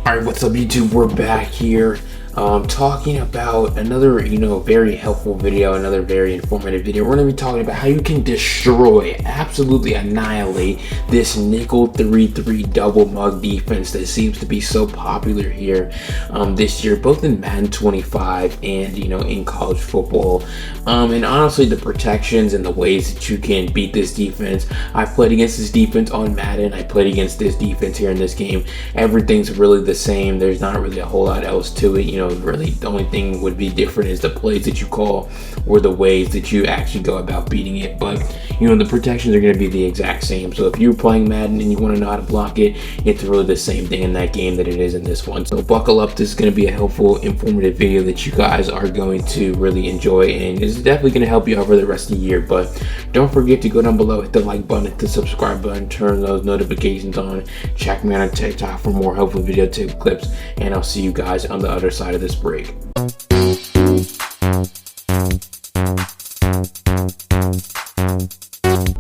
Alright, what's up YouTube? We're back here talking about another, very helpful video, another very informative video. We're going to be talking about how you can destroy, absolutely annihilate this nickel 3-3 double mug defense that seems to be so popular here this year, both in Madden 25 and, in college football. And honestly, the protections and the ways that you can beat this defense. I played against this defense on Madden. I played against this defense here in this game. Everything's really the same. There's not really a whole lot else to it. Really the only thing would be different is the plays that you call or the ways that you actually go about beating it. But the protections are going to be the exact same. So if you're playing Madden and you want to know how to block it, it's really the same thing in that game that it is in this one. So buckle up. This is going to be a helpful, informative video that you guys are going to really enjoy, and it's definitely going to help you over the rest of the year. But don't forget to go down below, hit the like button, hit the subscribe button, turn those notifications on. Check me out on TikTok for more helpful video tip clips, and I'll see you guys on the other side of this break.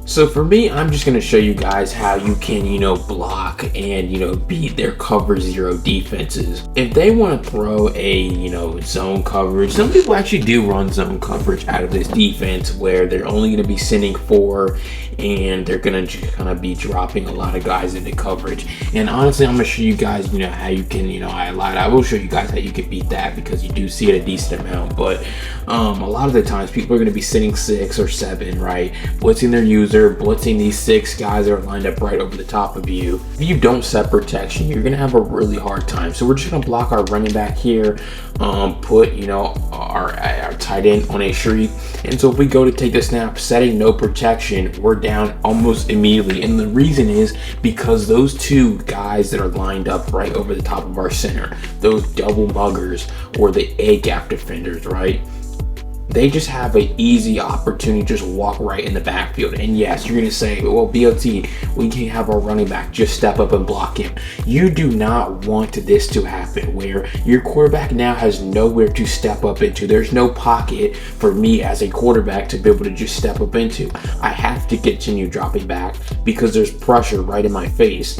So for me, I'm just going to show you guys how you can, block and, beat their cover zero defenses. If they want to throw a, zone coverage, some people actually do run zone coverage out of this defense where they're only going to be sending 4 and they're going to just kind of be dropping a lot of guys into coverage. And honestly, I'm going to show you guys, how you can, I will show you guys how you can beat that, because you do see it a decent amount. But a lot of the times people are going to be sitting 6 or 7, right? Blitzing their user, blitzing these 6 guys that are lined up right over the top of you. If you don't set protection, you're going to have a really hard time. So we're just going to block our running back here, put, our tight end on a streak. And so if we go to take the snap, setting no protection, we're down almost immediately. And the reason is because those 2 guys that are lined up right over the top of our center, those double muggers or the A gap defenders, right? They just have an easy opportunity to just walk right in the backfield. And yes, you're going to say, well, BOT, we can have our running back just step up and block him. You do not want this to happen where your quarterback now has nowhere to step up into. There's no pocket for me as a quarterback to be able to just step up into. I have to continue dropping back because there's pressure right in my face.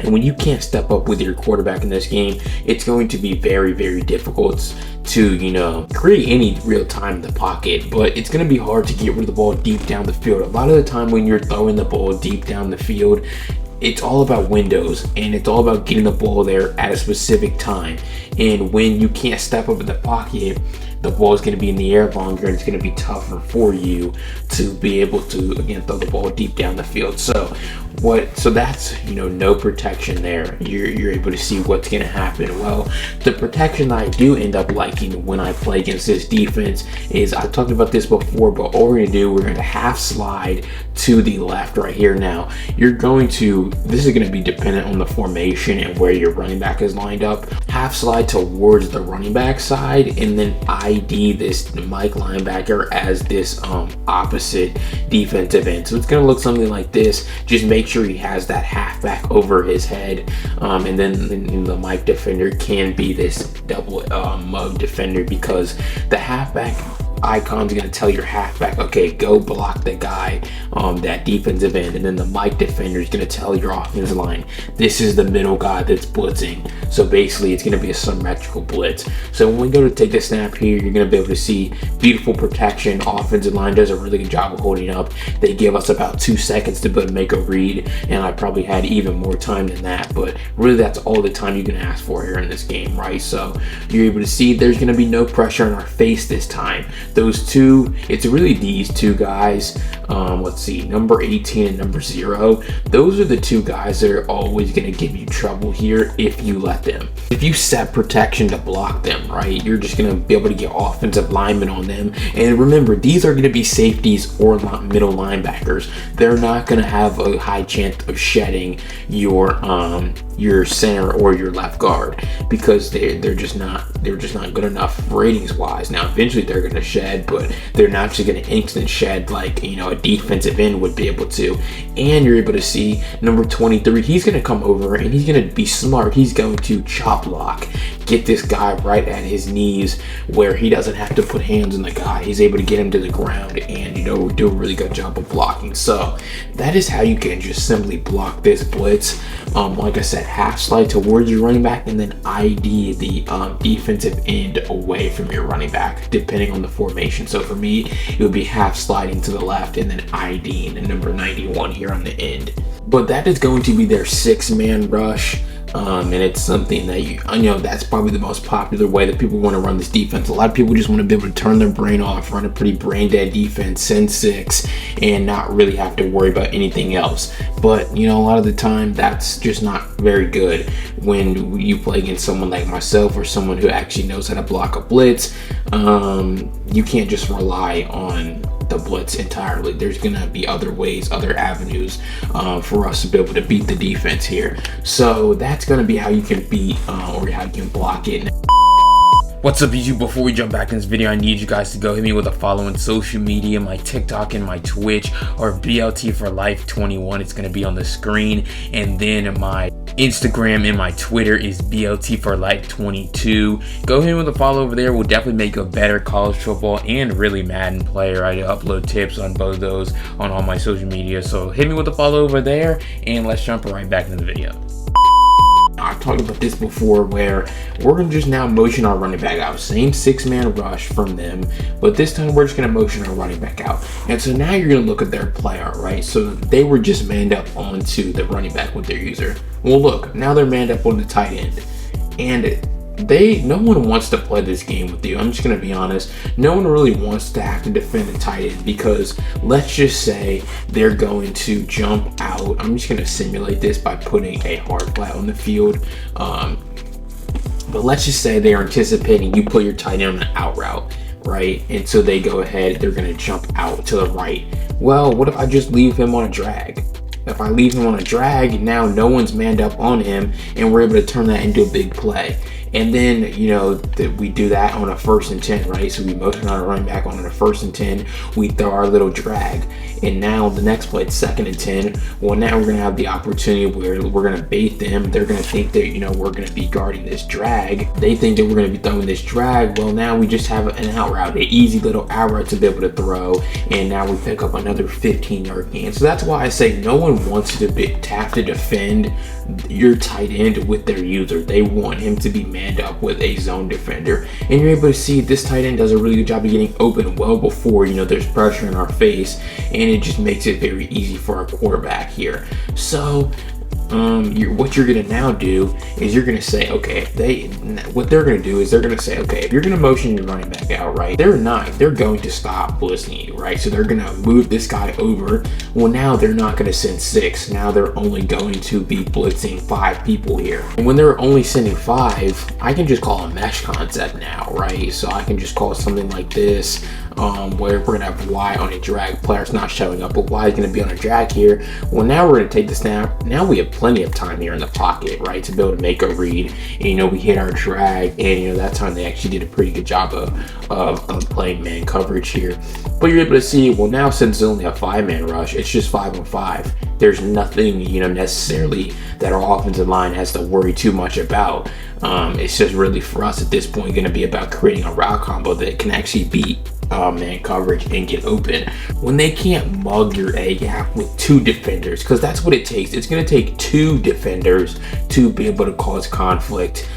And when you can't step up with your quarterback in this game, it's going to be very, very difficult to, create any real time in the pocket. But it's going to be hard to get rid of the ball deep down the field. A lot of the time when you're throwing the ball deep down the field, it's all about windows, and it's all about getting the ball there at a specific time. And when you can't step up in the pocket, the ball is going to be in the air longer, and it's going to be tougher for you to be able to, again, throw the ball deep down the field. So that's, no protection there. You're able to see what's going to happen. Well, the protection that I do end up liking when I play against this defense is, I talked about this before, but all we're going to do, we're going to half slide to the left right here. Now, this is going to be dependent on the formation and where your running back is lined up. Half slide towards the running back side, and then ID this Mike linebacker as this opposite defensive end. So it's going to look something like this. Just make sure he has that halfback over his head, and then the Mike defender can be this double mug defender, because the halfback icon's going to tell your halfback, okay, go block the guy, that defensive end, and then the Mike defender is going to tell your offensive line, this is the middle guy that's blitzing. So basically it's going to be a symmetrical blitz. So when we go to take the snap here, you're going to be able to see beautiful protection. Offensive line does a really good job of holding up. They give us about 2 seconds to be able to make a read, and I probably had even more time than that, but really that's all the time you can ask for here in this game, right? So you're able to see there's going to be no pressure on our face this time. Those 2, it's really these 2 guys, let's see, number 18 and number 0. Those are the 2 guys that are always going to give you trouble here if you let them. If you set protection to block them, right, you're just going to be able to get offensive linemen on them. And remember, these are going to be safeties or middle linebackers. They're not going to have a high chance of shedding your center or your left guard, because they're just not good enough ratings wise. Now eventually they're going to shed, but they're not just going to instant shed like a defensive end would be able to. And you're able to see number 23, he's going to come over and he's going to be smart. He's going to chop block, get this guy right at his knees where he doesn't have to put hands on the guy. He's able to get him to the ground and, you know, do a really good job of blocking. So that is how you can just simply block this blitz. Like I said, half slide towards your running back and then ID the defensive end away from your running back, depending on the formation. So for me, it would be half sliding to the left and then IDing the number 91 here on the end. But that is going to be their 6-man rush. And it's something that you know, that's probably the most popular way that people want to run this defense. A lot of people just want to be able to turn their brain off, run a pretty brain dead defense, send 6, and not really have to worry about anything else. But, you know, a lot of the time that's just not very good when you play against someone like myself or someone who actually knows how to block a blitz. You can't just rely on the blitz entirely. There's gonna be other ways, other avenues for us to be able to beat the defense here. So that's gonna be how you can beat or how you can block it. What's up, YouTube? Before we jump back in this video, I need you guys to go hit me with a follow on social media, my TikTok and my Twitch, or BLT for Life 21. It's going to be on the screen. And then my Instagram and my Twitter is BLT for Life 22. Go hit me with a follow over there. We'll definitely make a better college football and really Madden player. I upload tips on both of those on all my social media. So hit me with a follow over there, and let's jump right back into the video. I've talked about this before where we're going to just now motion our running back out. Same 6-man rush from them, but this time we're just going to motion our running back out. And so now you're going to look at their play art, right? So they were just manned up onto the running back with their user. Well, look, now they're manned up on the tight end. And no one wants to play this game with you. I'm just going to be honest. No one really wants to have to defend a tight end because let's just say they're going to jump out. I'm just going to simulate this by putting a hard flat on the field. But let's just say they're anticipating you put your tight end on an out route, right? And so they go ahead, they're going to jump out to the right. Well, what if I just leave him on a drag? If I leave him on a drag, now no one's manned up on him and we're able to turn that into a big play. And then, you know, we do that on a 1st and 10, right? So we motion our running back on a 1st and 10, we throw our little drag. And now the next play, it's 2nd and 10. Well, now we're gonna have the opportunity where we're gonna bait them. They're gonna think that, you know, we're gonna be guarding this drag. They think that we're gonna be throwing this drag. Well, now we just have an out route, an easy little out route to be able to throw. And now we pick up another 15-yard gain. So that's why I say no one wants to have to defend your tight end with their user. They want him to be manned up with a zone defender, and you're able to see this tight end does a really good job of getting open well before, you know, there's pressure in our face, and it just makes it very easy for our quarterback here. So what you're gonna now do is you're gonna say, okay, what they're gonna do is they're gonna say, okay, if you're gonna motion your running back out, right, they're going to stop blitzing you, right? So they're gonna move this guy over. Well, now they're not gonna send 6. Now they're only going to be blitzing 5 people here. And when they're only sending 5, I can just call a mesh concept now, right? So I can just call something like this, where we're gonna have Y on a drag. Player's not showing up, but Y is gonna be on a drag here. Well, now we're gonna take the snap. Now we have plenty of time here in the pocket, right, to be able to make a read. And, you know, we hit our drag, and, you know, that time they actually did a pretty good job of playing man coverage here. But you're able to see, well, now since it's only a 5-man rush, it's just 5 on 5. There's nothing, you know, necessarily that our offensive line has to worry too much about. It's just really for us at this point going to be about creating a route combo that can actually beat man coverage and get open. When they can't mug your A gap with 2 defenders, because that's what it takes. It's going to take 2 defenders to be able to cause conflict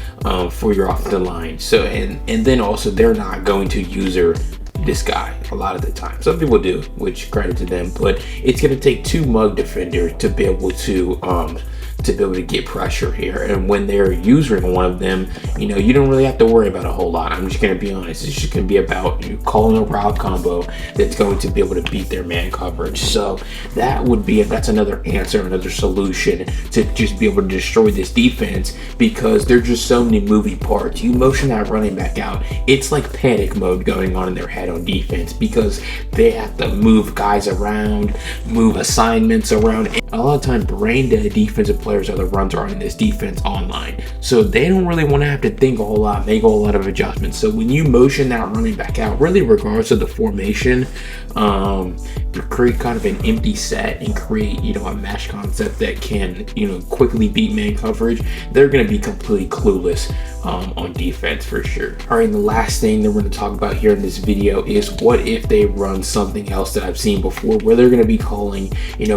for your offensive line. So and then also they're not going to user this guy a lot of the time. Some people do, which credit to them, but it's going to take 2 mug defenders to be able to get pressure here. And when they're using one of them, you know, you don't really have to worry about a whole lot. I'm just going to be honest. It's just going to be about you calling a route combo that's going to be able to beat their man coverage. So that's another answer, another solution to just be able to destroy this defense, because there's just so many moving parts. You motion that running back out, it's like panic mode going on in their head on defense, because they have to move guys around, move assignments around. And a lot of time, brain dead defensive players are the runs running this defense online, so they don't really want to have to think a whole lot, make a whole lot of adjustments. So when you motion that running back out, really regardless of the formation, you create kind of an empty set and create, you know, a mesh concept that can, you know, quickly beat man coverage. They're going to be completely clueless on defense for sure. All right, and the last thing that we're going to talk about here in this video is what if they run something else that I've seen before, where they're going to be calling,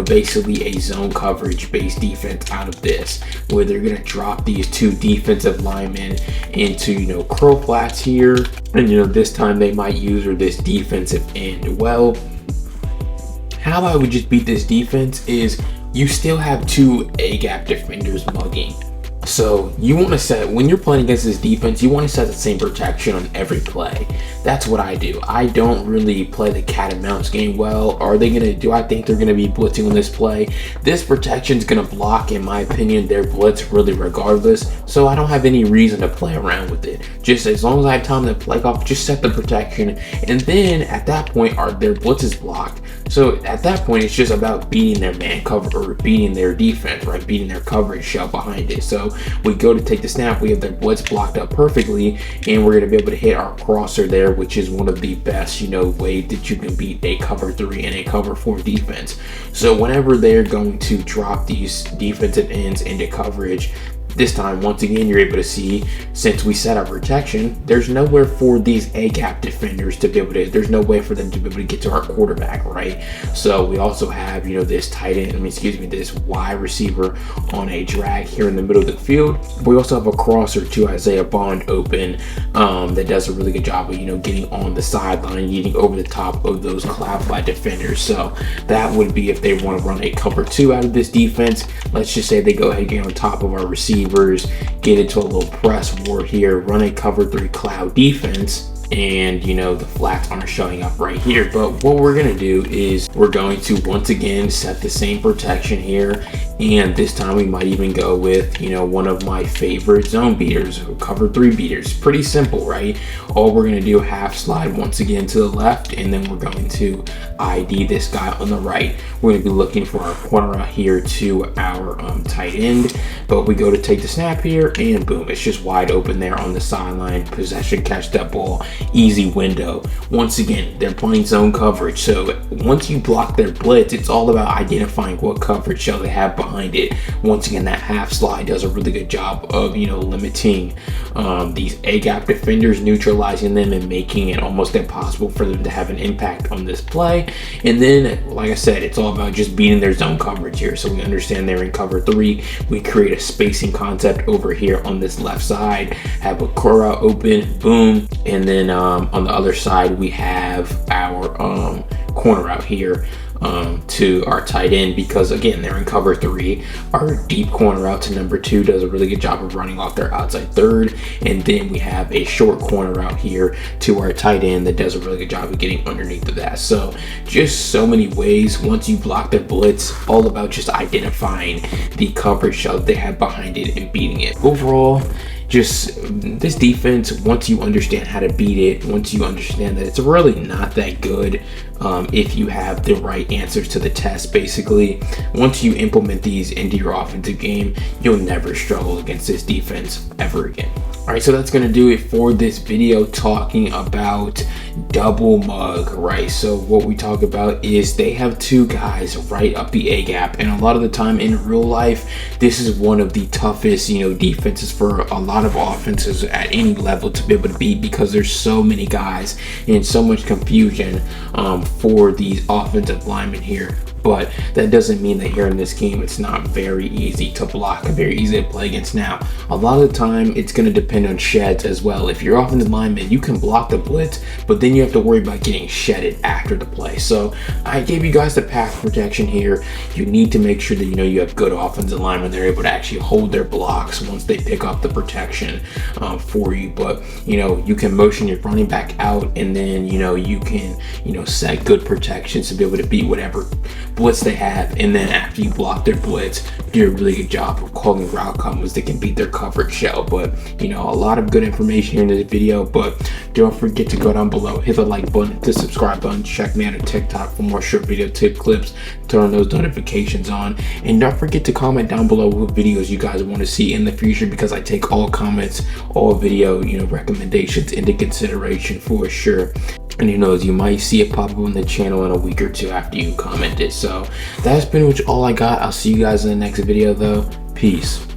basically a zone coverage based defense out of this, where they're going to drop these two defensive linemen into, curl flats here. And, this time they might use this defensive end. Well, how I would just beat this defense is you still have two A-gap defenders mugging. So you want to set, when you're playing against this defense, you want to set the same protection on every play. That's what I do. I don't really play the cat and mouse game well. Do I think they're going to be blitzing on this play? This protection is going to block, in my opinion, their blitz really regardless. So I don't have any reason to play around with it. Just as long as I have time to play off, just set the protection. And then at that point, their blitz is blocked. So at that point, it's just about beating their man cover or beating their defense, right? Beating their coverage shell behind it. So we go to take the snap, we have their blitz blocked up perfectly, and we're going to be able to hit our crosser there, which is one of the best, ways that you can beat a cover 3 and a cover 4 defense. So whenever they're going to drop these defensive ends into coverage, this time, once again, you're able to see, since we set our protection, there's nowhere for these A-gap defenders to be able to, there's no way for them to be able to get to our quarterback, right? So we also have, this tight end, this wide receiver on a drag here in the middle of the field. We also have a crosser to Isaiah Bond open that does a really good job of, getting on the sideline, getting over the top of those cloud flat defenders. So that would be if they want to run a cover 2 out of this defense. Let's just say they go ahead and get on top of our receiver, get into a little press war here, run a cover 3 cloud defense, and the flats aren't showing up right here. But what we're going to do is we're going to once again set the same protection here, and this time we might even go with one of my favorite zone beaters, cover 3 beaters. Pretty simple, right? All we're going to do, half slide once again to the left, and then we're going to ID this guy on the right. We're going to be looking for our corner out here to our tight end, but we go to take the snap here, and boom, it's just wide open there on the sideline. Possession, catch that ball, easy window. Once again, they're playing zone coverage, so once you block their blitz, it's all about identifying what coverage shall they have behind it. Once again, that half slide does a really good job of limiting these A-gap defenders, neutralizing them, and making it almost impossible for them to have an impact on this play. And then, like I said, it's all about just beating their zone coverage here. So we understand they're in cover 3. We create a spacing concept over here on this left side, have a core out open, boom, and then on the other side we have our corner out here to our tight end, because again, they're in cover 3. Our deep corner out to number 2 does a really good job of running off their outside third, and then we have a short corner out here to our tight end that does a really good job of getting underneath of that. So just so many ways. Once you block their blitz, all about just identifying the coverage shell they have behind it and beating it. Overall, just this defense, once you understand how to beat it, once you understand that it's really not that good, if you have the right answers to the test, basically, once you implement these into your offensive game, you'll never struggle against this defense ever again. All right, so that's gonna do it for this video talking about double mug, right? So what we talk about is they have two guys right up the A gap, and a lot of the time in real life, this is one of the toughest, defenses for a lot of offenses at any level to be able to beat, because there's so many guys and so much confusion for these offensive linemen here. But that doesn't mean that here in this game it's not very easy to block and very easy to play against. Now, a lot of the time it's going to depend on sheds as well. If you're offensive lineman, you can block the blitz, but then you have to worry about getting shedded after the play. So I gave you guys the path protection here. You need to make sure that you have good offensive linemen. They're able to actually hold their blocks once they pick up the protection for you. But you can motion your running back out, and then you can set good protections to be able to beat whatever blitz they have. And then after you block their blitz, do a really good job of calling route combos that can beat their coverage shell. But a lot of good information here in this video. But don't forget to go down below, hit the like button, hit the subscribe button, check me out on TikTok for more short video tip clips, turn those notifications on, and don't forget to comment down below what videos you guys want to see in the future, because I take all comments, all video recommendations into consideration for sure. And who knows, you might see it pop up on the channel in a week or two after you comment it. So that's pretty much all I got. I'll see you guys in the next video though. Peace.